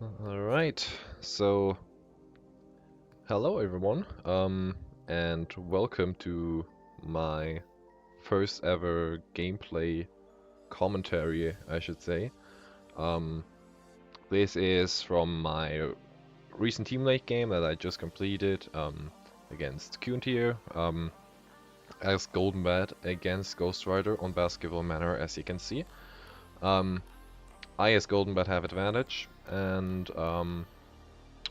Alright, so hello everyone, and welcome to my first ever gameplay commentary, I should say. Um, this is from my recent Team Lake game that I just completed against Kuntir, as Golden Bat against Ghost Rider on Basketball Manor, as you can see. Um, I as Golden Bat have advantage, and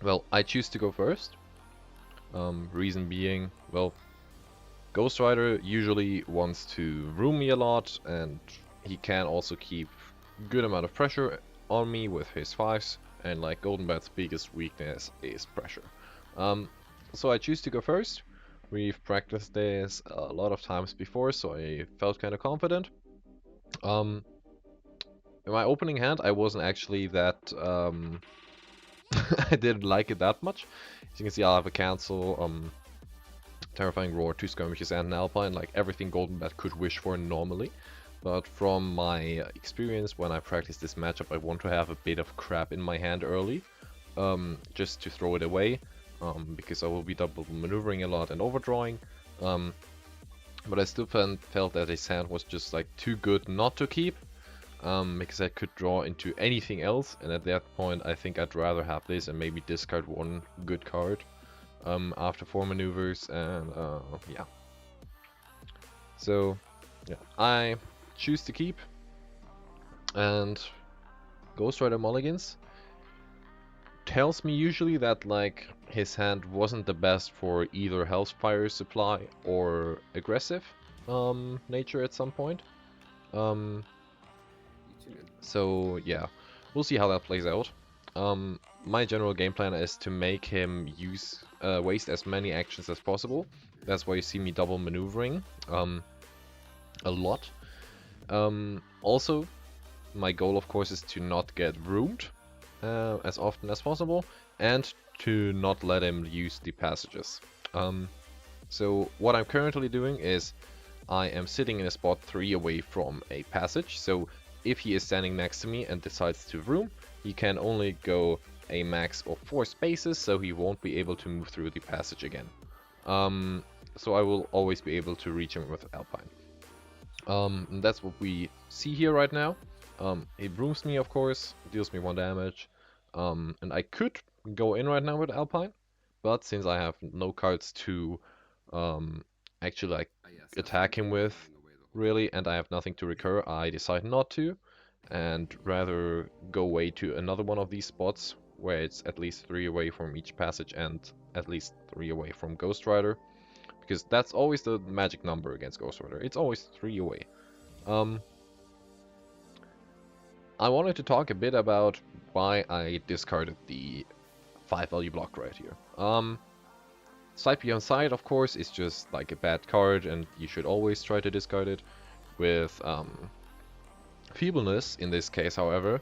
well, I choose to go first. Reason being, well, Ghost Rider usually wants to room me a lot, and he can also keep good amount of pressure on me with his fives, and like Golden Bat's biggest weakness is pressure. Um, so I choose to go first. We've practiced this a lot of times before, so I felt kind of confident. Um, in my opening hand, I wasn't actually that I didn't like it that much. As you can see, I'll have a cancel. Terrifying Roar, 2 skirmishes and an Alpine, like everything Golden Bat could wish for normally. But from my experience when I practice this matchup, I want to have a bit of crap in my hand early, just to throw it away, because I will be double maneuvering a lot and overdrawing. Um, but I still felt that his hand was just like too good not to keep, because I could draw into anything else, and at that point I think I'd rather have this and maybe discard one good card after 4 maneuvers, and yeah. So, yeah, I choose to keep, and Ghost Rider Mulligans tells me usually that like his hand wasn't the best for either Hellfire Supply or aggressive nature at some point. Um, so yeah, we'll see how that plays out. My general game plan is to make him waste as many actions as possible. That's why you see me double maneuvering a lot. Also, my goal, of course, is to not get roomed as often as possible, and to not let him use the passages. So what I'm currently doing is I am sitting in a spot 3 away from a passage, so if he is standing next to me and decides to room, he can only go a max of 4 spaces, so he won't be able to move through the passage again. So I will always be able to reach him with Alpine. And that's what we see here right now. It rooms me, of course, deals me 1 damage. And I could go in right now with Alpine, but since I have no cards to um, actually like attack him with, really, and I have nothing to recur, I decide not to, and rather go away to another one of these spots where it's at least 3 away from each passage and at least 3 away from Ghost Rider, because that's always the magic number against Ghost Rider. It's always 3 away. Um, I wanted to talk a bit about why I discarded the 5 value block right here. Side beyond side, of course, is just like a bad card, and you should always try to discard it. With feebleness, in this case, however,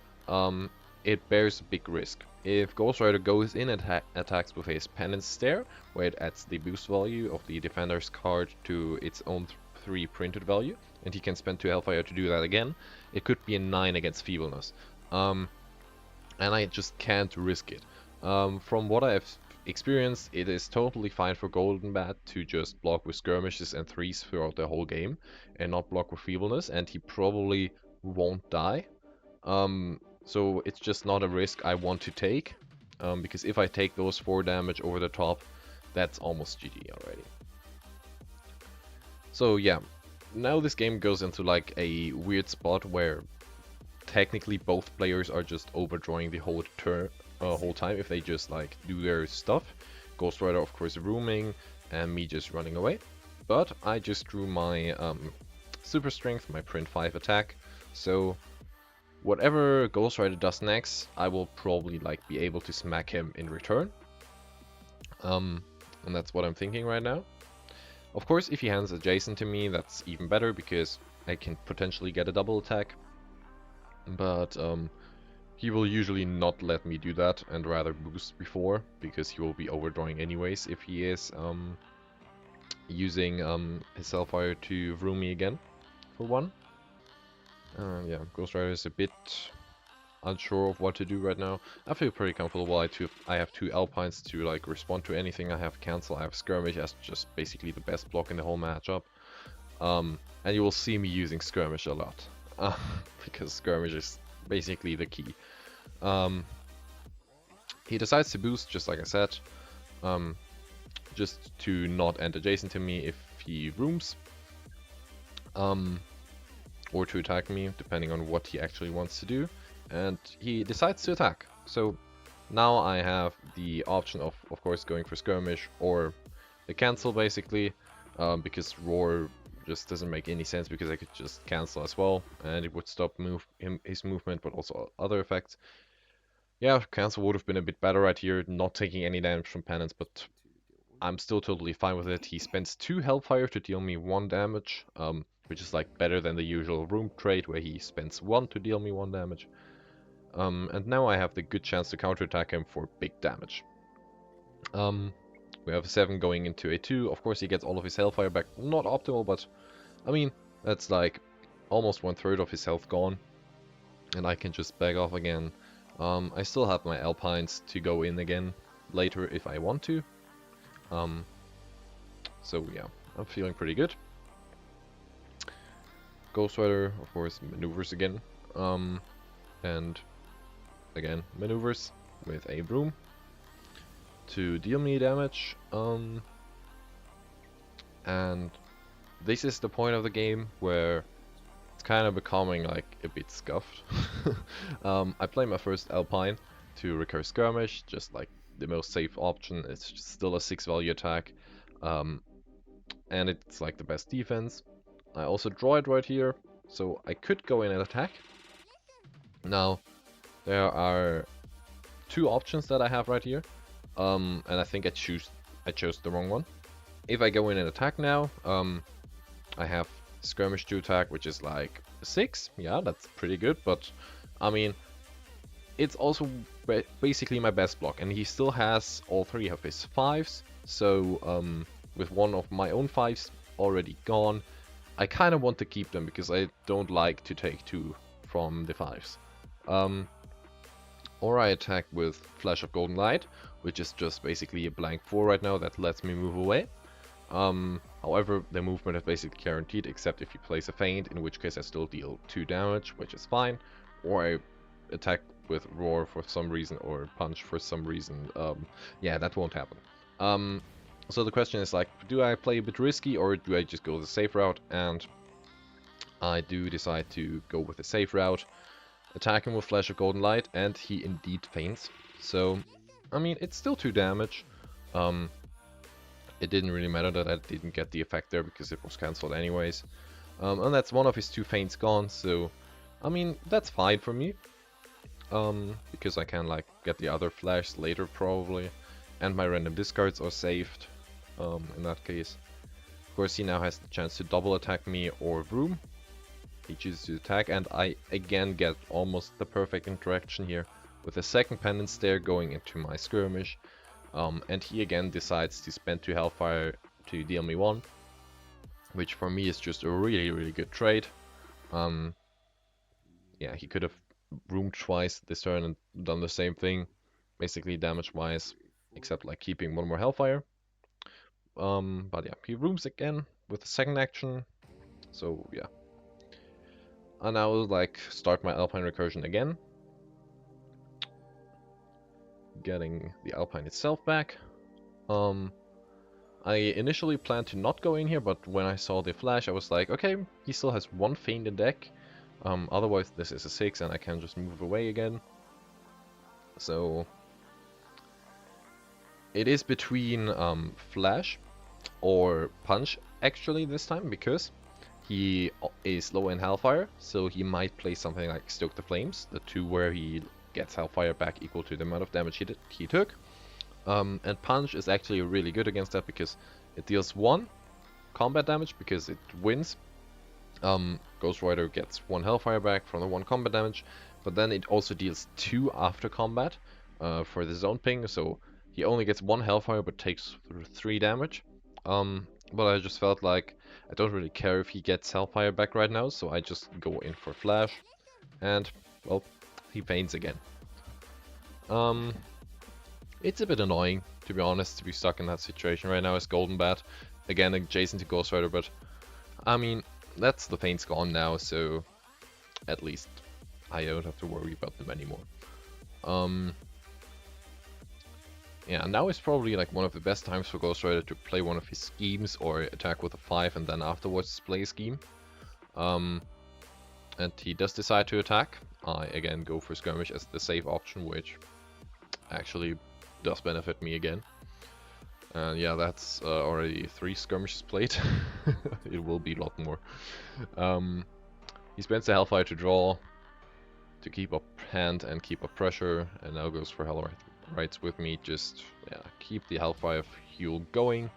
it bears a big risk. If Ghost Rider goes in and attacks with his Penance Stare, where it adds the boost value of the defender's card to its own 3 printed value, and he can spend 2 Hellfire to do that again, it could be a 9 against feebleness. And I just can't risk it. From what I've experienced, it is totally fine for Golden Bat to just block with skirmishes and 3s throughout the whole game, and not block with feebleness, and he probably won't die. So it's just not a risk I want to take, because if I take those 4 damage over the top, that's almost GG already. So yeah, now this game goes into like a weird spot where technically both players are just overdrawing the whole time if they just like do their stuff. Ghost Rider, of course, rooming, and me just running away. But I just drew my super strength, my print 5 attack, so whatever Ghost Rider does next, I will probably like be able to smack him in return. And that's what I'm thinking right now. Of course, if he hands adjacent to me, that's even better because I can potentially get a double attack. But he will usually not let me do that and rather boost before, because he will be overdrawing anyways if he is using his Hellfire to room me again for 1. Yeah, Ghost Rider is a bit unsure of what to do right now. I feel pretty comfortable. I have two Alpines to like respond to anything. I have cancel. I have skirmish as just basically the best block in the whole matchup. And you will see me using skirmish a lot because skirmish is basically the key. He decides to boost, just like I said, just to not end adjacent to me if he rooms, or to attack me, depending on what he actually wants to do. And he decides to attack. So now I have the option of course, going for skirmish or a cancel, basically, because roar just doesn't make any sense because I could just cancel as well, and it would stop his movement, but also other effects. Yeah, cancel would have been a bit better right here, not taking any damage from penance, but I'm still totally fine with it. He spends 2 Hellfire to deal me 1 damage, which is like better than the usual room trade where he spends 1 to deal me 1 damage. And now I have the good chance to counterattack him for big damage. We have a 7 going into a 2. Of course he gets all of his Hellfire back. Not optimal, but I mean, that's like almost 1/3 of his health gone. And I can just back off again. I still have my Alpines to go in again later if I want to. So yeah, I'm feeling pretty good. Ghost Rider, of course, maneuvers again. And again, maneuvers with a broom to deal me damage. And this is the point of the game where it's kind of becoming like a bit scuffed. I play my first Alpine to recur skirmish, just like the most safe option. It's still a 6 value attack, and it's like the best defense. I also draw it right here, so I could go in and attack. Now, there are 2 options that I have right here, and I think I chose the wrong one. If I go in and attack now, I have skirmish to attack, which is like 6. Yeah, that's pretty good, but I mean, it's also basically my best block, and he still has all 3 of his 5s, so with one of my own 5s already gone, I kind of want to keep them because I don't like to take 2 from the 5s. Or I attack with Flash of Golden Light, which is just basically a blank 4 right now that lets me move away. However, the movement is basically guaranteed except if you place a feint, in which case I still deal 2 damage, which is fine. Or I attack with Roar for some reason, or Punch for some reason. Yeah, that won't happen. So the question is like, do I play a bit risky or do I just go the safe route? And I do decide to go with the safe route, attack him with Flash of Golden Light, and he indeed feints. So, I mean, it's still 2 damage. It didn't really matter that I didn't get the effect there because it was cancelled anyways. And that's one of his 2 feints gone, so I mean, that's fine for me. Because I can like get the other flash later probably, and my random discards are saved in that case. Of course, he now has the chance to double attack me or Vroom. He chooses to attack, and I again get almost the perfect interaction here with a second Pendant Stare going into my skirmish. And he again decides to spend 2 Hellfire to deal me 1, which for me is just a really good trade. Yeah, he could have roomed twice this turn and done the same thing, basically damage-wise, except like keeping 1 more Hellfire. But yeah, he rooms again with the second action, so yeah. And I will like start my Alpine recursion again, getting the Alpine itself back. I initially planned to not go in here, but when I saw the flash, I was like, okay, he still has 1 feint in deck. Otherwise, this is a 6, and I can just move away again. So it is between Flash or Punch actually this time, because he is low in Hellfire, so he might play something like Stoke the Flames, the 2 where he gets Hellfire back equal to the amount of damage he took. And Punch is actually really good against that because it deals 1 combat damage because it wins. Ghost Rider gets 1 Hellfire back from the 1 combat damage, but then it also deals 2 after combat for the zone ping, so he only gets 1 Hellfire but takes 3 damage. But I just felt like I don't really care if he gets Hellfire back right now, so I just go in for Flash. And, well, he faints again. Um, it's a bit annoying, to be honest, to be stuck in that situation right now as Golden Bat. Again, adjacent to Ghost Rider, but I mean, that's the pain's gone now, so at least I don't have to worry about them anymore. Yeah, now is probably like one of the best times for Ghost Rider to play one of his schemes or attack with a 5 and then afterwards play a scheme. And he does decide to attack. I again go for skirmish as the safe option, which actually does benefit me again. And yeah, that's already 3 skirmishes played. It will be a lot more. He spends the Hellfire to draw, to keep up hand and keep up pressure, and now goes for Hellrights with me. Just yeah, keep the Hellfire fuel going.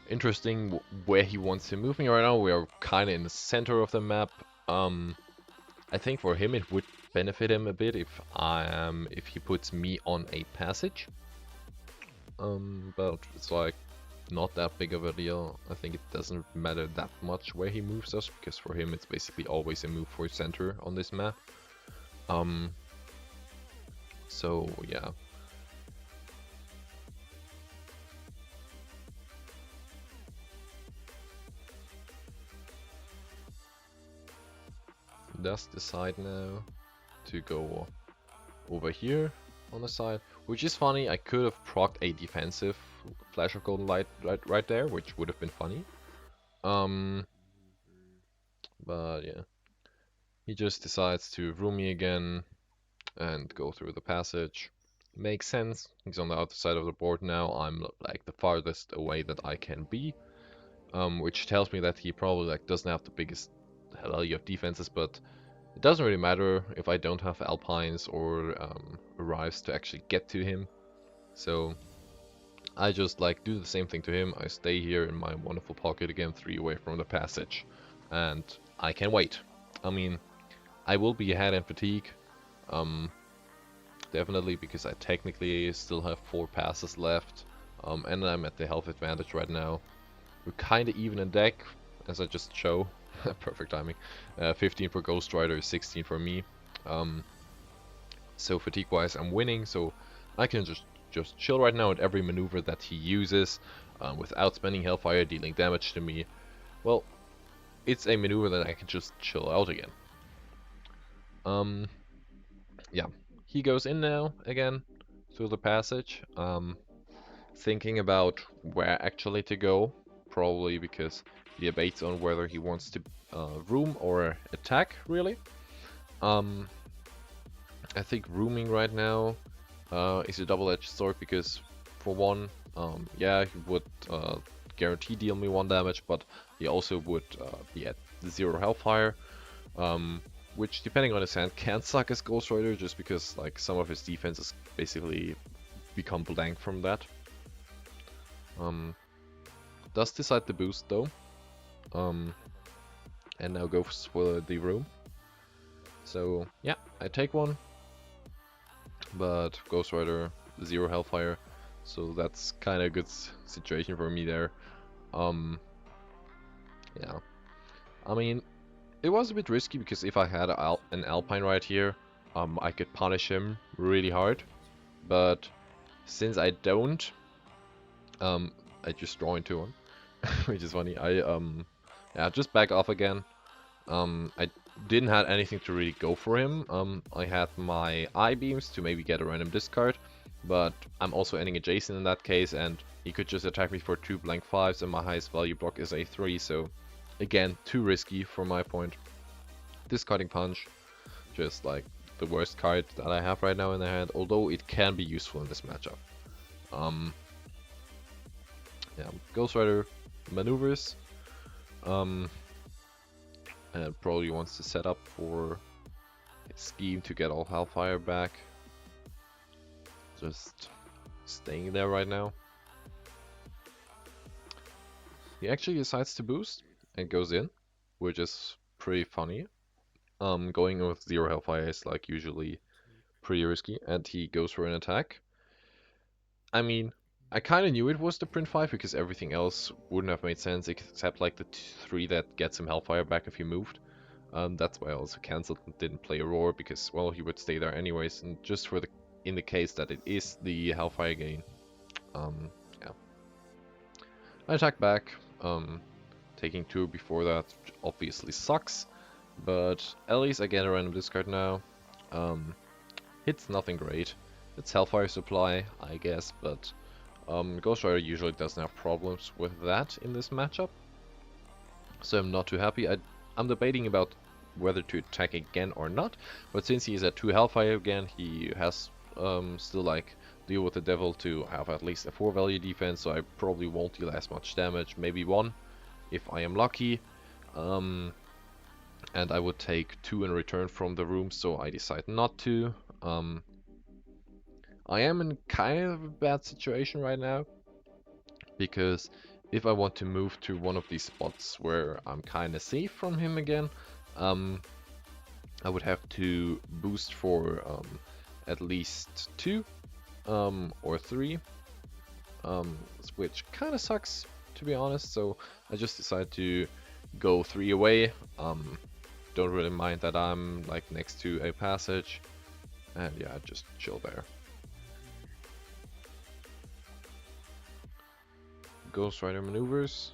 Interesting where he wants to move me right now. We are kind of in the center of the map. I think for him it would benefit him a bit if he puts me on a passage. But it's like not that big of a deal. I think it doesn't matter that much where he moves us, because for him it's basically always a move for center on this map. So yeah. Does decide now to go over here on the side, which is funny. I could have procced a defensive Flash of Golden Light right there, which would have been funny. But yeah, he just decides to room me again and go through the passage. Makes sense. He's on the other side of the board now. I'm like the farthest away that I can be, which tells me that he probably like doesn't have the biggest value of defenses, but it doesn't really matter if I don't have Alpines or Arrives to actually get to him. So I just like do the same thing to him. I stay here in my wonderful pocket again, 3 away from the passage, and I can wait. I mean, I will be ahead in fatigue, definitely, because I technically still have 4 passes left, and I'm at the health advantage right now. We're kind of even in deck, as I just show. Perfect timing. 15 for Ghost Rider, 16 for me. So fatigue-wise, I'm winning, so I can just chill right now at every maneuver that he uses, without spending Hellfire, dealing damage to me. Well, it's a maneuver that I can just chill out again. Yeah, he goes in now again through the passage, thinking about where actually to go, probably because he debates on whether he wants to room or attack, really. I think rooming right now is a double-edged sword, because for one, yeah, he would guarantee deal me 1 damage, but he also would be at 0 Hellfire, which, depending on his hand, can suck as Ghost Rider, just because like some of his defenses basically become blank from that. Does decide to boost though, and now goes for the room. So yeah, I take 1, but Ghost Rider 0 Hellfire, so that's kind of a good situation for me there. Yeah, I mean, it was a bit risky, because if I had an Alpine right here, I could punish him really hard, but since I don't, I just draw into 1, which is funny. Yeah, just back off again. I didn't have anything to really go for him. I had my I-beams to maybe get a random discard, but I'm also ending adjacent in that case, and he could just attack me for 2 blank 5s, and my highest value block is a 3, so again, too risky from my point. Discarding Punch, just like the worst card that I have right now in the hand, although it can be useful in this matchup. Yeah, Ghost Rider maneuvers, and probably wants to set up for a scheme to get all Hellfire back. Just staying there right now. He actually decides to boost and goes in, which is pretty funny. Going with 0 Hellfire is like usually pretty risky, and he goes for an attack. I mean, I kind of knew it was the print 5, because everything else wouldn't have made sense except like the 3 that gets him Hellfire back if he moved. That's why I also cancelled and didn't play Roar, because, well, he would stay there anyways, and just for the in the case that it is the Hellfire gain. Yeah. I attack back, taking 2 before that obviously sucks, but at least I get a random discard now. Hits nothing great. It's Hellfire Supply, I guess, but Ghost Rider usually doesn't have problems with that in this matchup, so I'm not too happy. I'm debating about whether to attack again or not, but since he is at 2 Hellfire again, he has still like deal with the devil to have at least a 4 value defense, so I probably won't deal as much damage, maybe 1 if I am lucky. And I would take 2 in return from the room, so I decide not to. I am in kind of a bad situation right now, because if I want to move to one of these spots where I'm kind of safe from him again, I would have to boost for at least 2 or 3, which kind of sucks, to be honest, so I just decided to go 3 away. Don't really mind that I'm like next to a passage, and yeah, just chill there. Ghost Rider maneuvers.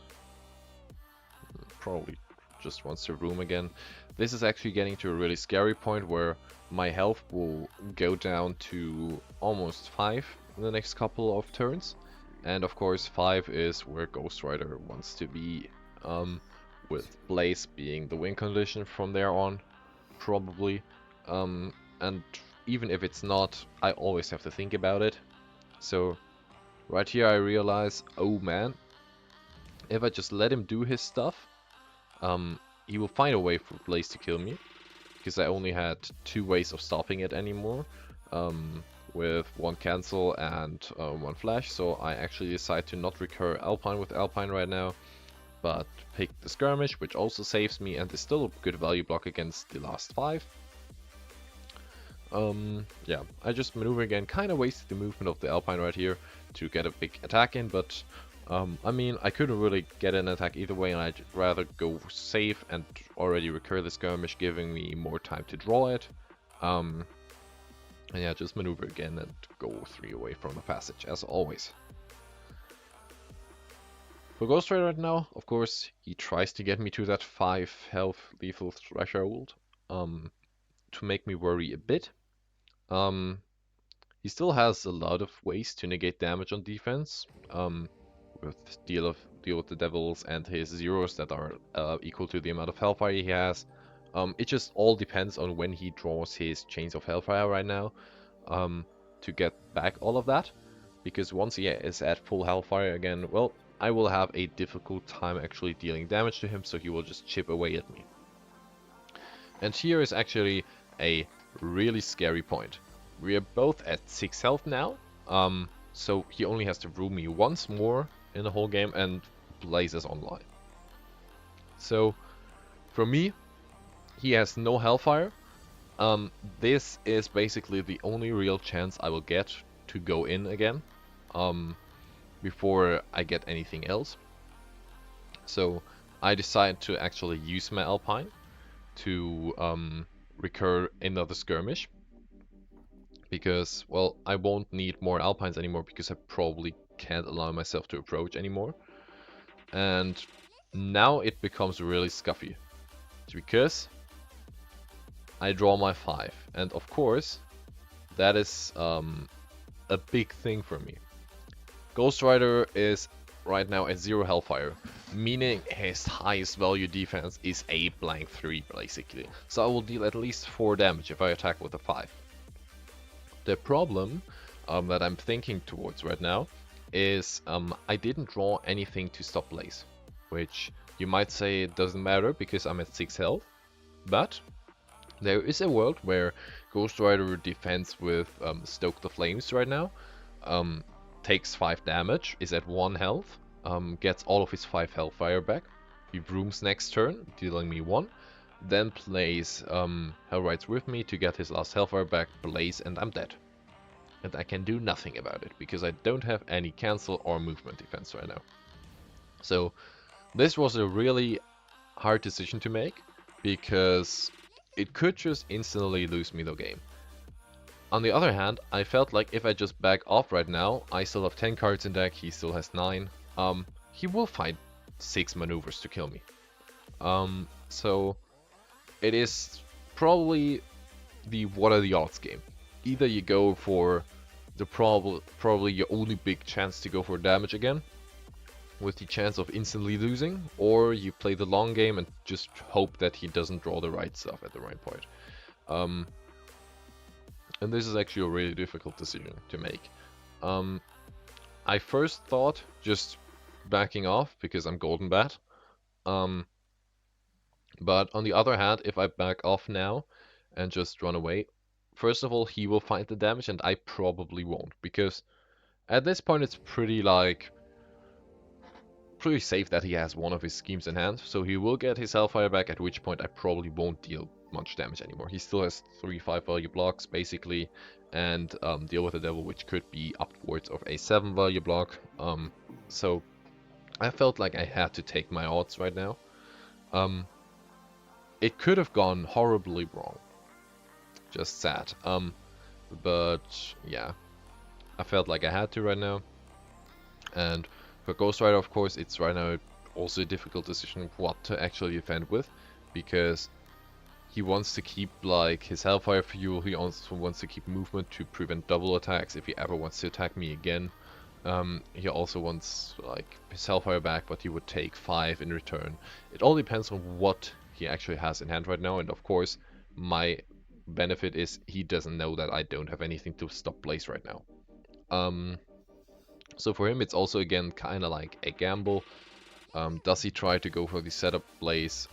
Probably just wants to room again. This is actually getting to a really scary point where my health will go down to almost 5 in the next couple of turns. And of course 5 is where Ghost Rider wants to be, with Blaze being the win condition from there on, probably. And even if it's not, I always have to think about it. So right here I realize, oh man, if I just let him do his stuff, he will find a way for Blaze to kill me, because I only had 2 ways of stopping it anymore, with 1 cancel and 1 flash, so I actually decide to not recur Alpine with Alpine right now, but pick the skirmish, which also saves me and is still a good value block against the last 5. Yeah, I just maneuver again, kind of wasted the movement of the Alpine right here to get a big attack in, but I mean, I couldn't really get an attack either way, and I'd rather go safe and already recur the skirmish, giving me more time to draw it. And yeah, just maneuver again and go 3 away from the passage, as always. For Ghost Rider right now, of course, he tries to get me to that 5 health lethal threshold, to make me worry a bit. He still has a lot of ways to negate damage on defense, with deal with the devils and his zeros that are equal to the amount of hellfire he has. It just all depends on when he draws his chains of hellfire right now, to get back all of that. Because once he is at full hellfire again, well, I will have a difficult time actually dealing damage to him, so he will just chip away at me. And here is actually a really scary point. We are both at 6 health now, so he only has to room me once more in the whole game and Blaze is online. So for me, he has no Hellfire. This is basically the only real chance I will get to go in again, before I get anything else. So I decide to actually use my Alpine to recur another skirmish, because, well, I won't need more Alpines anymore, because I probably can't allow myself to approach anymore. And now it becomes really scuffy, because I draw my 5, and of course that is a big thing for me. Ghost Rider is right now at 0 Hellfire, meaning his highest value defense is a blank 3 basically, so I will deal at least 4 damage if I attack with a 5. The problem that I'm thinking towards right now is I didn't draw anything to stop Blaze, which you might say it doesn't matter because I'm at 6 health, but there is a world where Ghost Rider defends with Stoke the Flames right now, takes 5 damage, is at 1 health, gets all of his 5 Hellfire back, he brooms next turn, dealing me 1, then plays Hellrides with me to get his last Hellfire back, Blaze, and I'm dead. And I can do nothing about it, because I don't have any cancel or movement defense right now. So this was a really hard decision to make, because it could just instantly lose me the game. On the other hand, I felt like if I just back off right now, I still have 10 cards in deck, he still has 9. He will find 6 maneuvers to kill me. So it is probably the what are the odds game. Either you go for the probably your only big chance to go for damage again, with the chance of instantly losing, or you play the long game and just hope that he doesn't draw the right stuff at the right point. Um, and this is actually a really difficult decision to make. I first thought just backing off because I'm Golden Bat. But on the other hand, if I back off now and just run away, first of all, he will find the damage and I probably won't, because at this point it's pretty safe that he has one of his schemes in hand, so he will get his Hellfire back, at which point I probably won't deal much damage anymore. He still has 3 5-value blocks, basically, and deal with the Devil, which could be upwards of a 7-value block. So I felt like I had to take my odds right now. It could have gone horribly wrong. Just sad. But yeah, I felt like I had to right now. And for Ghost Rider, of course, it's right now also a difficult decision what to actually defend with, because he wants to keep like his Hellfire fuel, he also wants to keep movement to prevent double attacks if he ever wants to attack me again. He also wants like his Hellfire back, but he would take 5 in return. It all depends on what he actually has in hand right now, and of course my benefit is he doesn't know that I don't have anything to stop Blaze right now. So for him it's also again kind of like a gamble. Does he try to go for the setup Blaze,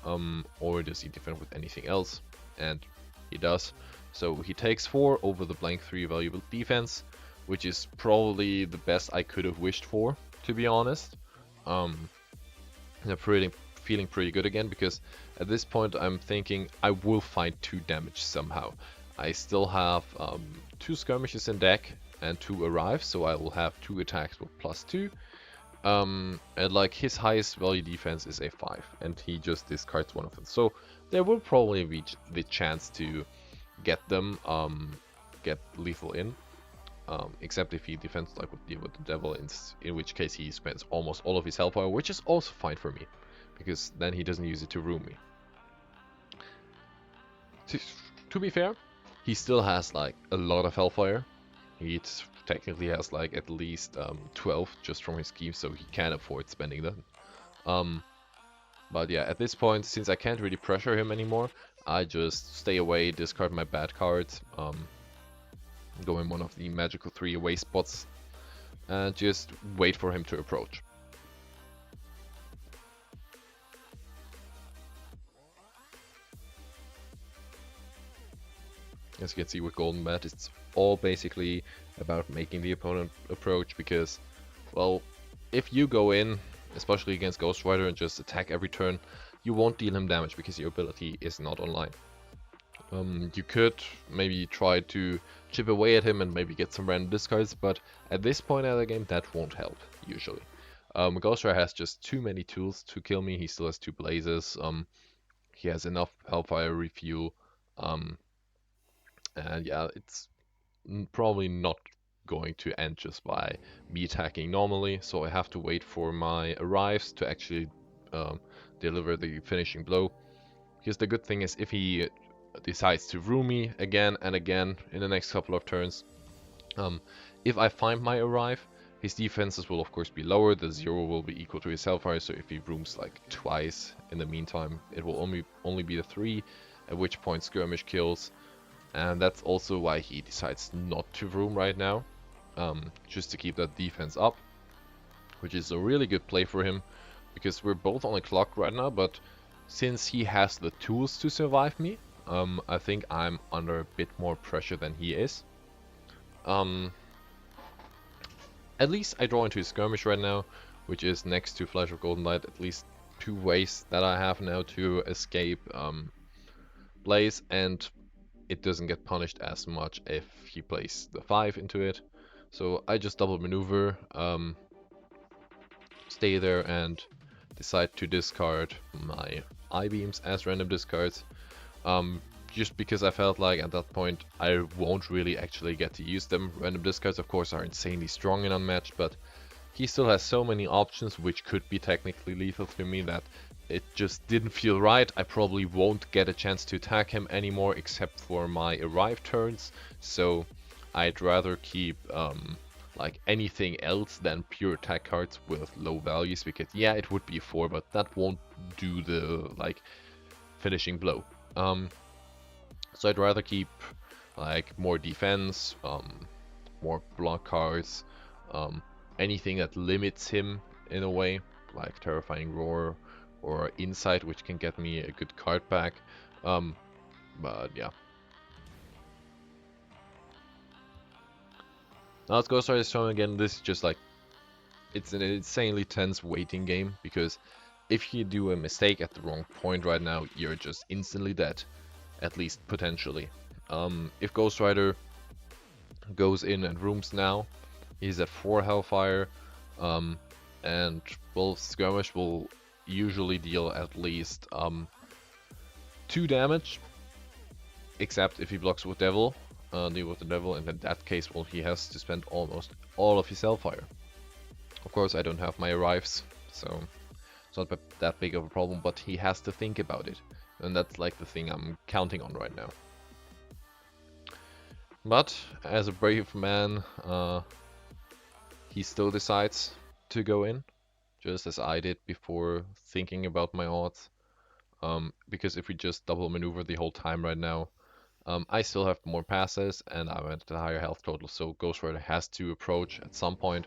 or does he defend with anything else? And he does. So he takes 4 over the blank 3 valuable defense, which is probably the best I could have wished for, to be honest. I'm feeling pretty good again, because at this point I'm thinking I will find 2 damage somehow. I still have 2 skirmishes in deck and 2 arrives, so I will have 2 attacks with +2. And like his highest value defense is a 5, and he just discards one of them. So there will probably be the chance to get them, get lethal in. Except if he defends like with the Devil, in which case he spends almost all of his Hellfire, which is also fine for me, because then he doesn't use it to room me. To be fair, he still has like a lot of Hellfire. He technically has like at least 12 just from his scheme, so he can afford spending them. But yeah, at this point, since I can't really pressure him anymore, I just stay away, discard my bad cards, go in one of the magical 3 away spots, and just wait for him to approach. As you can see with Golden Bat, it's all basically about making the opponent approach, because, well, if you go in, especially against Ghost Rider, and just attack every turn, you won't deal him damage because your ability is not online. You could maybe try to chip away at him and maybe get some random discards, but at this point of the game, that won't help, usually. Ghost Rider has just too many tools to kill me. He still has 2 blazes. He has enough Hellfire refuel. And yeah, it's probably not going to end just by me attacking normally, so I have to wait for my arrives to actually deliver the finishing blow. Because the good thing is, if he decides to room me again and again in the next couple of turns, if I find my arrive, his defenses will of course be lower, the 0 will be equal to his Hellfire, so if he rooms like twice in the meantime, it will only be the 3, at which point skirmish kills. And that's also why he decides not to room right now, just to keep that defense up, which is a really good play for him, because we're both on the clock right now, but since he has the tools to survive me, I think I'm under a bit more pressure than he is. At least I draw into his skirmish right now, which is next to Flash of Golden Light, at least 2 ways that I have now to escape Blaze, and it doesn't get punished as much if he plays the 5 into it. So I just double maneuver, stay there and decide to discard my I-beams as random discards. Just because I felt like at that point I won't really actually get to use them. Random discards of course are insanely strong in Unmatched, but he still has so many options which could be technically lethal to me that it just didn't feel right. I probably won't get a chance to attack him anymore except for my arrive turns, so I'd rather keep like anything else than pure attack cards with low values, because yeah, it would be a 4, but that won't do the like finishing blow. So I'd rather keep like more defense, more block cards, um, anything that limits him in a way, like Terrifying Roar or Insight, which can get me a good card back. But yeah. Now let's go start this turn again. This is just like, it's an insanely tense waiting game, because if you do a mistake at the wrong point right now, you're just instantly dead. At least potentially. If Ghost Rider goes in and rooms now, he's at 4 Hellfire, and well, Skirmish will usually deal at least 2 damage, except if he blocks with Devil, deal with the Devil, and in that case, well, he has to spend almost all of his Hellfire. Of course, I don't have my arrives, so it's not that big of a problem, but he has to think about it, and that's like the thing I'm counting on right now. But as a brave man, he still decides to go in, just as I did before thinking about my odds. Because if we just double maneuver the whole time right now, I still have more passes and I'm at a higher health total, so Ghost Rider has to approach at some point.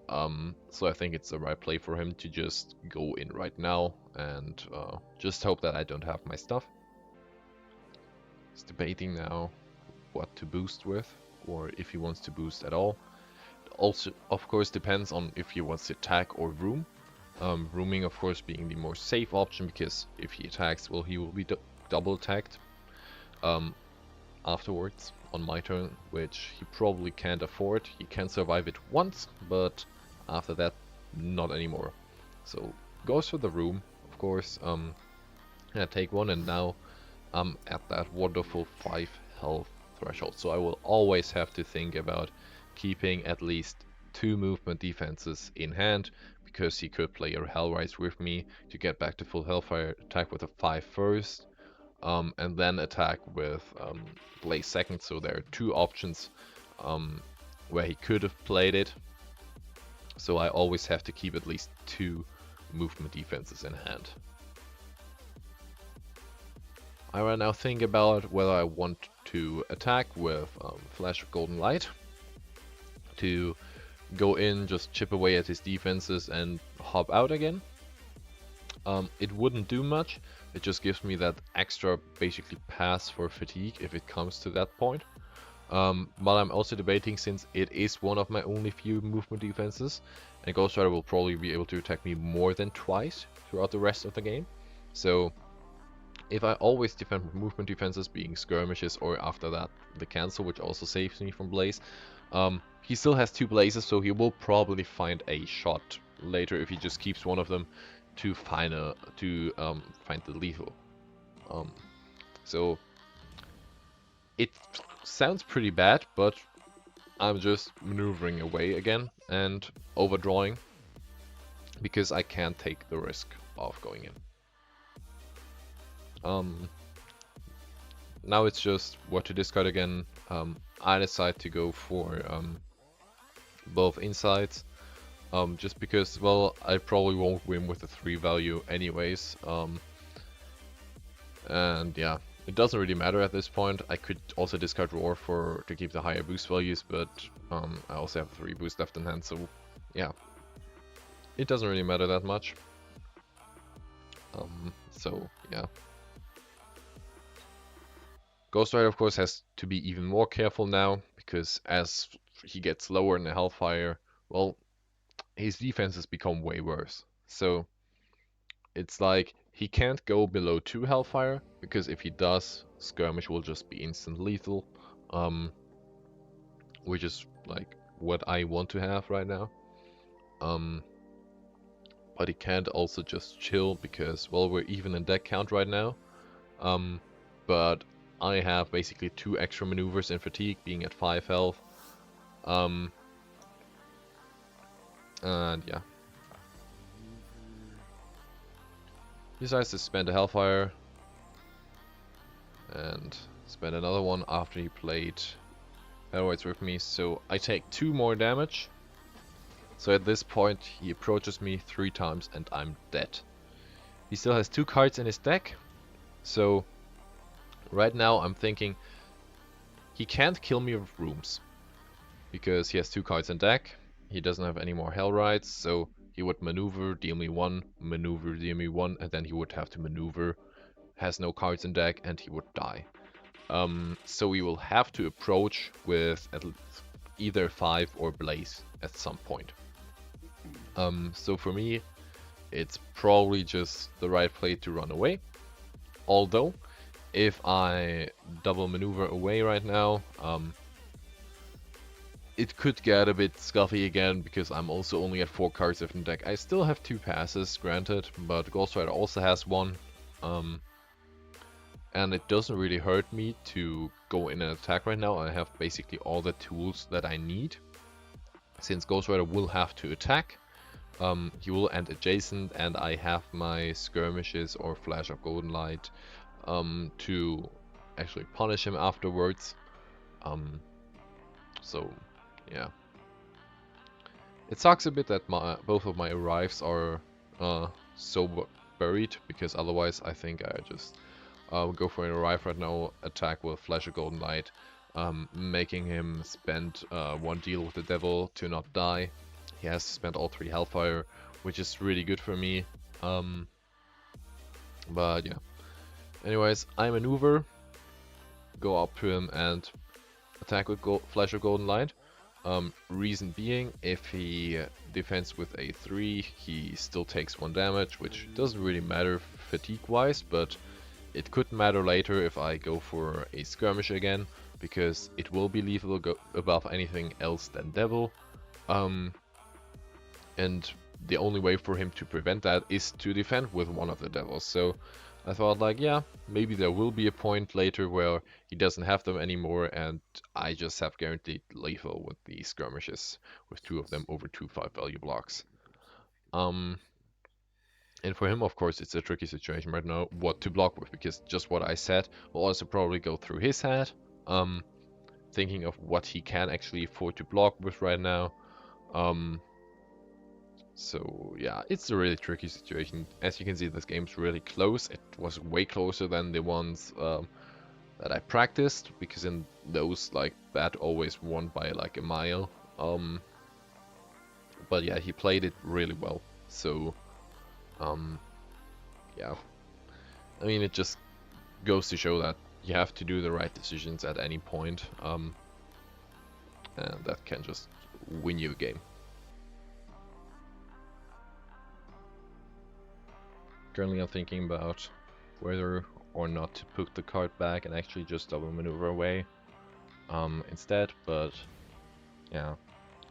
So I think it's the right play for him to just go in right now and just hope that I don't have my stuff. He's debating now what to boost with, or if he wants to boost at all. It also, of course, depends on if he wants to attack or room. Rooming, of course, being the more safe option, because if he attacks, well, he will be double attacked afterwards on my turn, which he probably can't afford. He can survive it once, but after that, not anymore. So goes for the room, of course. I take one, and now I'm at that wonderful 5 health threshold. So I will always have to think about keeping at least 2 movement defenses in hand, because he could play a Hellrise with me to get back to full Hellfire, attack with a 5 first, and then attack with Blaze second. So there are 2 options where he could have played it. So I always have to keep at least 2 movement defenses in hand. I right now think about whether I want to attack with Flash of Golden Light to go in, just chip away at his defenses and hop out again. It wouldn't do much, it just gives me that extra basically pass for fatigue if it comes to that point. But I'm also debating, since it is one of my only few movement defenses, and Ghost Rider will probably be able to attack me more than twice throughout the rest of the game. So if I always defend with movement defenses, being skirmishes, or after that the cancel, which also saves me from Blaze, he still has 2 Blazes, so he will probably find a shot later if he just keeps one of them to find the lethal. So it sounds pretty bad, but I'm just maneuvering away again and overdrawing, because I can't take the risk of going in. Now it's just what to discard again. I decide to go for both insights, just because, well, I probably won't win with the 3 value anyways. And yeah, it doesn't really matter at this point. I could also discard Roar to keep the higher boost values, but I also have 3 boosts left in hand, so yeah, it doesn't really matter that much. So yeah. Ghost Rider, of course, has to be even more careful now, because as he gets lower in the Hellfire, well, his defenses become way worse. So it's like he can't go below 2 Hellfire, because if he does, Skirmish will just be instant lethal, which is like what I want to have right now. but he can't also just chill because, well, we're even in deck count right now. But I have basically 2 extra maneuvers in fatigue, being at 5 health. And yeah. He decides to spend a Hellfire and spend another one after he played Hellrights with me, so I take 2 more damage. So at this point he approaches me 3 times and I'm dead. He still has 2 cards in his deck, so right now I'm thinking he can't kill me with rooms because he has 2 cards in deck. He doesn't have any more Hellrights, so he would maneuver, deal me 1, maneuver, deal me 1, and then he would have to maneuver, has no cards in deck, and he would die. So we will have to approach with at least either 5 or Blaze at some point. So for me, it's probably just the right play to run away. Although, if I double maneuver away right now, it could get a bit scuffy again because I'm also only at 4 cards in the deck. I still have 2 passes, granted, but Ghost Rider also has 1. And it doesn't really hurt me to go in an attack right now. I have basically all the tools that I need. Since Ghost Rider will have to attack, he will end adjacent, and I have my skirmishes or flash of golden light to actually punish him afterwards. So yeah, it sucks a bit that both of my arrives are so buried, because otherwise I think I just go for an arrive right now, attack with flash of golden light, making him spend 1 deal with the devil to not die. He has to spend all 3 Hellfire, which is really good for me. But yeah. Anyways, I maneuver, go up to him and attack with Flash of Golden Light. Reason being, if he defends with a 3, he still takes 1 damage, which doesn't really matter fatigue-wise, but it could matter later if I go for a skirmish again, because it will be lethal above anything else than Devil. And the only way for him to prevent that is to defend with one of the devils. So I thought, like, yeah, maybe there will be a point later where he doesn't have them anymore, and I just have guaranteed lethal with the skirmishes, with 2 of them over 2 5-value blocks. And for him, of course, it's a tricky situation right now what to block with, because just what I said will also probably go through his head. Thinking of what he can actually afford to block with right now. So yeah, it's a really tricky situation. As you can see, this game's really close. It was way closer than the ones that I practiced, because in those, like, Bat always won by like a mile. But yeah, he played it really well. So yeah, I mean, it just goes to show that you have to do the right decisions at any point, and that can just win you a game. Currently I'm thinking about whether or not to put the card back and actually just double maneuver away instead, but yeah,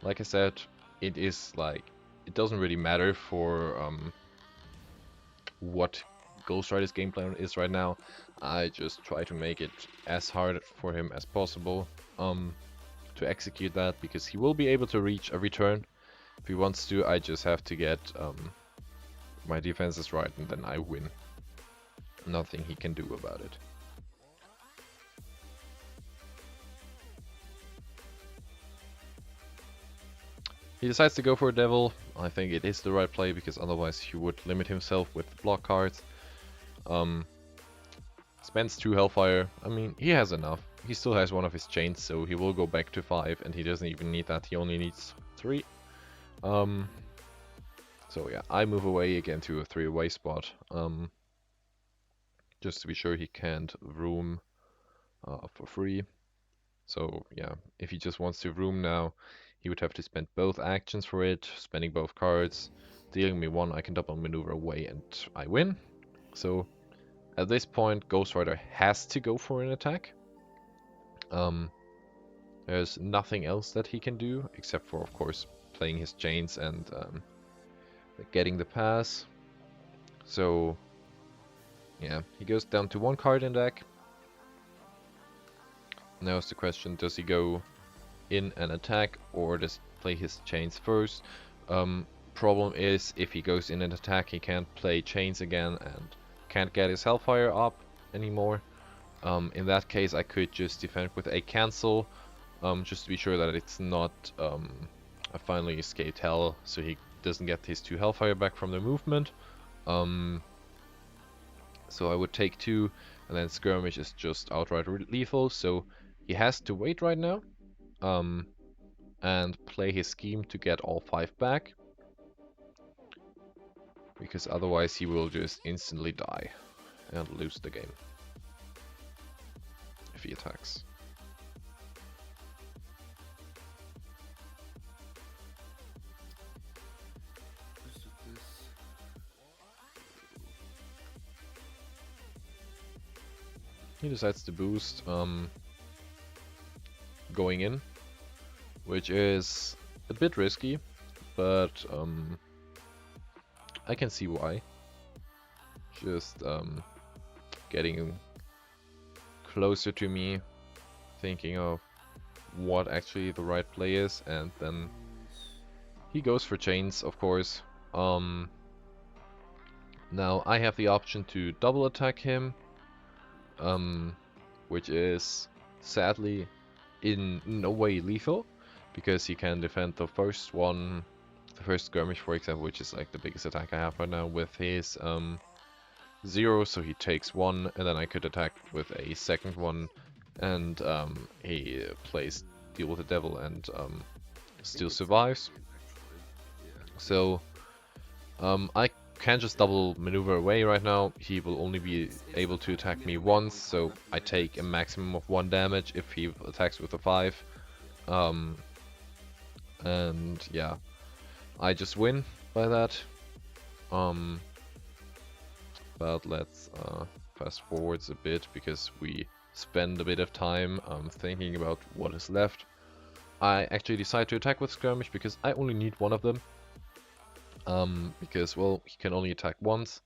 like I said, it is like, it doesn't really matter for what Ghost Rider's game plan is right now. I just try to make it as hard for him as possible to execute that, because he will be able to reach every turn if he wants to. I just have to get my defenses right, and then I win. Nothing he can do about it. He decides to go for a devil. I think it is the right play, because otherwise he would limit himself with block cards. Spends 2 Hellfire. I mean, he has enough. He still has 1 of his chains, so he will go back to 5, and he doesn't even need that. He only needs 3. So yeah, I move away again to a 3-away spot, just to be sure he can't room for free. So yeah, if he just wants to room now, he would have to spend both actions for it, spending both cards, dealing me 1, I can double maneuver away, and I win. So at this point, Ghost Rider has to go for an attack. There's nothing else that he can do, except for, of course, playing his chains and getting the pass. So yeah, he goes down to 1 card in deck. Now is the question, does he go in and attack or does he play his chains first? Problem is, if he goes in and attack, he can't play chains again and can't get his Hellfire up anymore. In that case, I could just defend with a cancel, just to be sure that it's not a finally escaped hell, so he doesn't get his 2 Hellfire back from the movement. So I would take 2, and then Skirmish is just outright lethal, so he has to wait right now, and play his scheme to get all 5 back, because otherwise he will just instantly die and lose the game if he attacks. He decides to boost going in, which is a bit risky, but I can see why. Just getting closer to me, thinking of what actually the right play is, and then he goes for chains, of course. Now I have the option to double attack him, which is sadly in no way lethal, because he can defend the first one, the first skirmish for example, which is like the biggest attack I have right now, with his 0, so he takes 1, and then I could attack with a second one, and he plays Deal with the Devil and still survives. So I can just double maneuver away right now. He will only be able to attack me once, so I take a maximum of 1 damage if he attacks with a 5. And yeah, I just win by that. But let's fast forwards a bit, because we spend a bit of time thinking about what is left. I actually decide to attack with Skirmish because I only need 1 of them. Because, well, he can only attack once.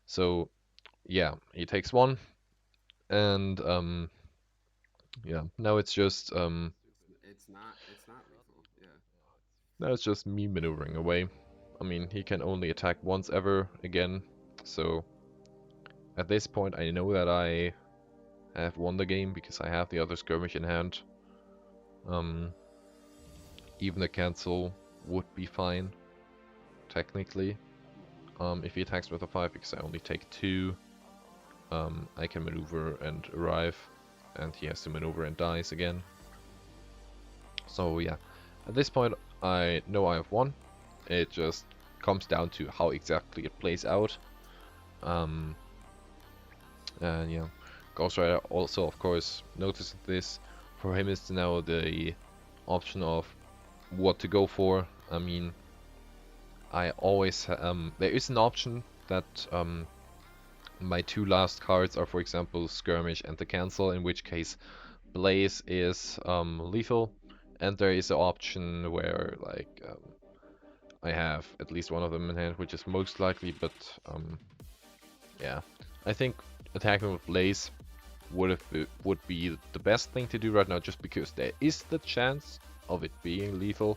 So, yeah, he takes 1. And, yeah, now it's just, It's not lethal, yeah. now it's just me maneuvering away. I mean, he can only attack once ever again. So, at this point, I know that I have won the game because I have the other Skirmish in hand. Even a cancel would be fine, technically. If he attacks with a 5, because I only take 2, I can maneuver and arrive, and he has to maneuver and dies again. So yeah, at this point I know I have won. It just comes down to how exactly it plays out. And yeah, Ghost Rider also of course noticed this. For him is now the option of what to go for. I mean, I always there is an option that my 2 last cards are, for example, Skirmish and the Cancel, in which case Blaze is lethal, and there is an option where like I have at least 1 of them in hand, which is most likely, but yeah, I think attacking with Blaze would be the best thing to do right now, just because there is the chance of it being lethal.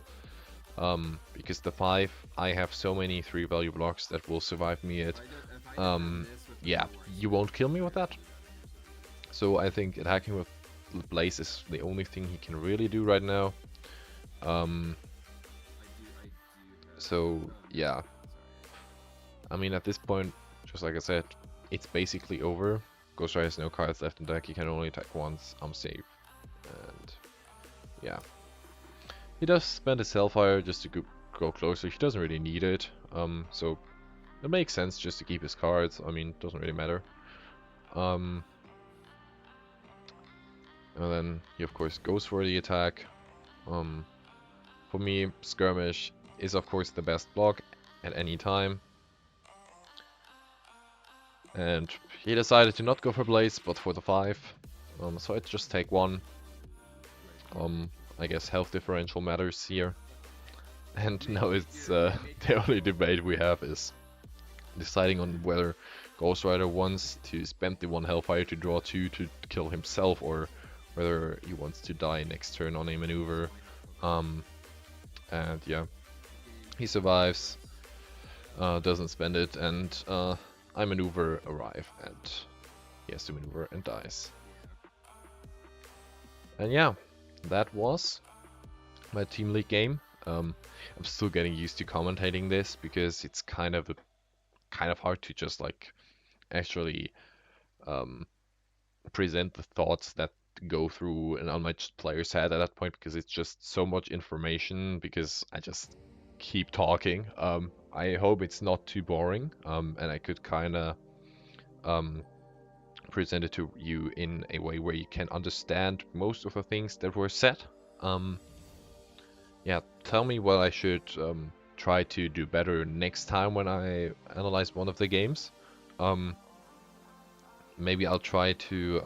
Because the 5, I have so many 3 value blocks that will survive me it. Yeah, you won't kill me with that. So I think attacking with Blaze is the only thing he can really do right now. So yeah, I mean at this point, just like I said, it's basically over. Ghost Rider has no cards left in deck, he can only attack once, I'm safe. And yeah. He does spend his Hellfire just to go closer, he doesn't really need it. So it makes sense just to keep his cards, I mean, it doesn't really matter. And then he of course goes for the attack. For me, Skirmish is of course the best block at any time. And he decided to not go for Blaze, but for the 5. So I just take 1. I guess health differential matters here. And now it's You're making the me only feel debate we bad. have is deciding on whether Ghost Rider wants to spend the one Hellfire to draw two to kill himself, or whether he wants to die next turn on a maneuver. Um, and yeah, he survives, doesn't spend it, and I maneuver arrive, and he has to maneuver and dies. Yeah. And yeah, that was my Team League game. I'm still getting used to commentating this because it's kind of hard to just like actually um, present the thoughts that go through an unmatched player's head at that point, because it's just so much information because I just keep talking. I hope it's not too boring, and I could kind of um, present it to you in a way where you can understand most of the things that were said. Um, yeah, tell me what I should try to do better next time when I analyze one of the games. Um, Maybe I'll try to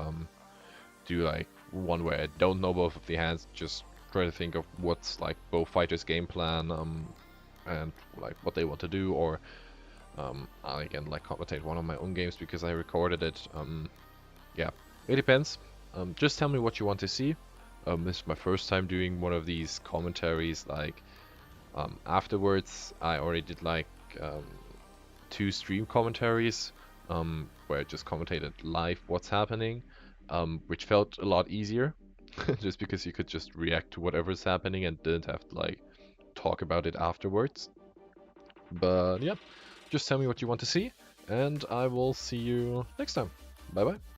do like one where I don't know both of the hands, just try to think of what's like both fighters' game plan, and like what they want to do, or I can like commentate one of my own games because I recorded it. Yeah, it depends. Just tell me what you want to see. This is my first time doing one of these commentaries. Like afterwards, I already did like um, two stream commentaries, where I just commentated live what's happening, which felt a lot easier, just because you could just react to whatever's happening and didn't have to like talk about it afterwards. But yeah, just tell me what you want to see, and I will see you next time. Bye bye.